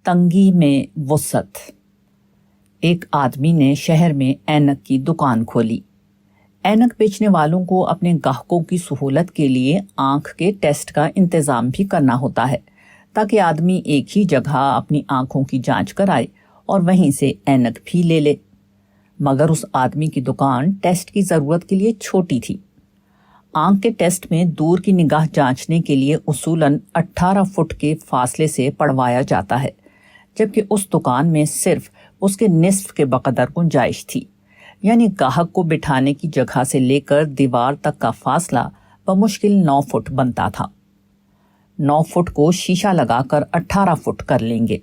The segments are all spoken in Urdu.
تنگی میں وسعت۔ ایک آدمی نے شہر میں اینک کی دکان کھولی۔ اینک بیچنے والوں کو اپنے گاہکوں کی سہولت کے لیے آنکھ کے ٹیسٹ کا انتظام بھی کرنا ہوتا ہے تاکہ آدمی ایک ہی جگہ اپنی آنکھوں کی جانچ کرائے اور وہیں سے اینک بھی لے لے۔ مگر اس آدمی کی دکان ٹیسٹ کی ضرورت کے لیے چھوٹی تھی۔ آنکھ کے ٹیسٹ میں دور کی نگاہ جانچنے کے لیے اصولاً 18 فٹ کے فاصلے سے پڑوایا جاتا ہے، جبکہ اس دکان میں صرف اس کے نصف کے بقدر گنجائش تھی، یعنی گاہک کو بٹھانے کی جگہ سے لے کر دیوار تک کا فاصلہ بمشکل 9 فٹ بنتا تھا۔ 9 فٹ کو شیشہ لگا کر 18 فٹ کر لیں گے،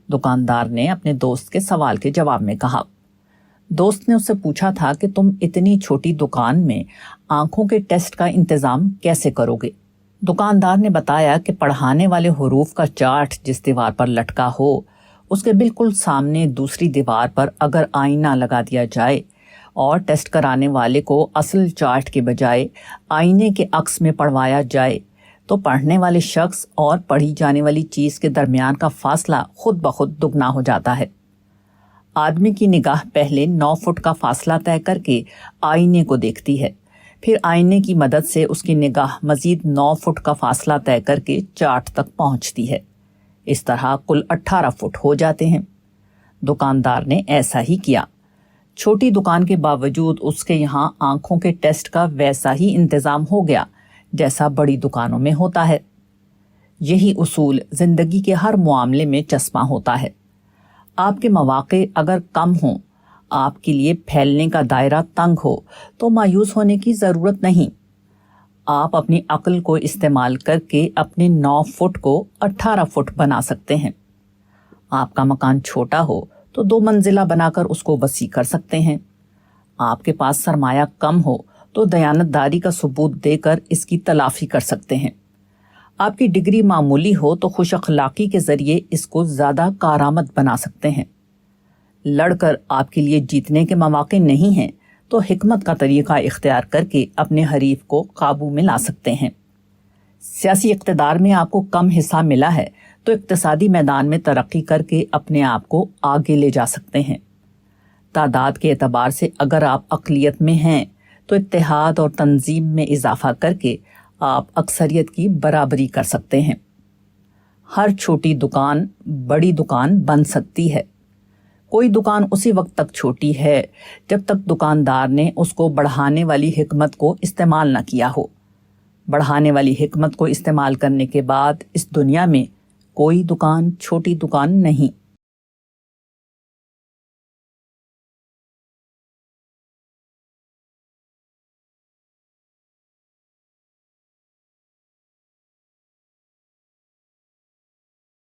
دکاندار نے اپنے دوست کے سوال کے جواب میں کہا۔ دوست نے اس سے پوچھا تھا کہ تم اتنی چھوٹی دکان میں آنکھوں کے ٹیسٹ کا انتظام کیسے کرو گے؟ دکاندار نے بتایا کہ پڑھانے والے حروف کا چارٹ جس دیوار پر لٹکا ہو، اس کے بالکل سامنے دوسری دیوار پر اگر آئینہ لگا دیا جائے اور ٹیسٹ کرانے والے کو اصل چارٹ کے بجائے آئینے کے عکس میں پڑھوایا جائے تو پڑھنے والے شخص اور پڑھی جانے والی چیز کے درمیان کا فاصلہ خود بخود دگنا ہو جاتا ہے۔ آدمی کی نگاہ پہلے 9 فٹ کا فاصلہ طے کر کے آئینے کو دیکھتی ہے، پھر آئینے کی مدد سے اس کی نگاہ مزید 9 فٹ کا فاصلہ طے کر کے چارٹ تک پہنچتی ہے۔ اس طرح کل 18 فٹ ہو جاتے ہیں۔ دکاندار نے ایسا ہی کیا۔ چھوٹی دکان کے باوجود اس کے یہاں آنکھوں کے ٹیسٹ کا ویسا ہی انتظام ہو گیا جیسا بڑی دکانوں میں ہوتا ہے۔ یہی اصول زندگی کے ہر معاملے میں چسپاں ہوتا ہے۔ آپ کے مواقع اگر کم ہوں، آپ کے لیے پھیلنے کا دائرہ تنگ ہو تو مایوس ہونے کی ضرورت نہیں۔ آپ اپنی عقل کو استعمال کر کے اپنے 9 فٹ کو 18 فٹ بنا سکتے ہیں۔ آپ کا مکان چھوٹا ہو تو 2 منزلہ بنا کر اس کو وسیع کر سکتے ہیں۔ آپ کے پاس سرمایہ کم ہو تو دیانت داری کا ثبوت دے کر اس کی تلافی کر سکتے ہیں۔ آپ کی ڈگری معمولی ہو تو خوش اخلاقی کے ذریعے اس کو زیادہ کارآمد بنا سکتے ہیں۔ لڑ کر آپ کے لیے جیتنے کے مواقع نہیں ہیں تو حکمت کا طریقہ اختیار کر کے اپنے حریف کو قابو میں لا سکتے ہیں۔ سیاسی اقتدار میں آپ کو کم حصہ ملا ہے تو اقتصادی میدان میں ترقی کر کے اپنے آپ کو آگے لے جا سکتے ہیں۔ تعداد کے اعتبار سے اگر آپ اقلیت میں ہیں تو اتحاد اور تنظیم میں اضافہ کر کے آپ اکثریت کی برابری کر سکتے ہیں۔ ہر چھوٹی دکان بڑی دکان بن سکتی ہے۔ کوئی دکان اسی وقت تک چھوٹی ہے جب تک دکاندار نے اس کو بڑھانے والی حکمت کو استعمال نہ کیا ہو۔ بڑھانے والی حکمت کو استعمال کرنے کے بعد اس دنیا میں کوئی دکان چھوٹی دکان نہیں۔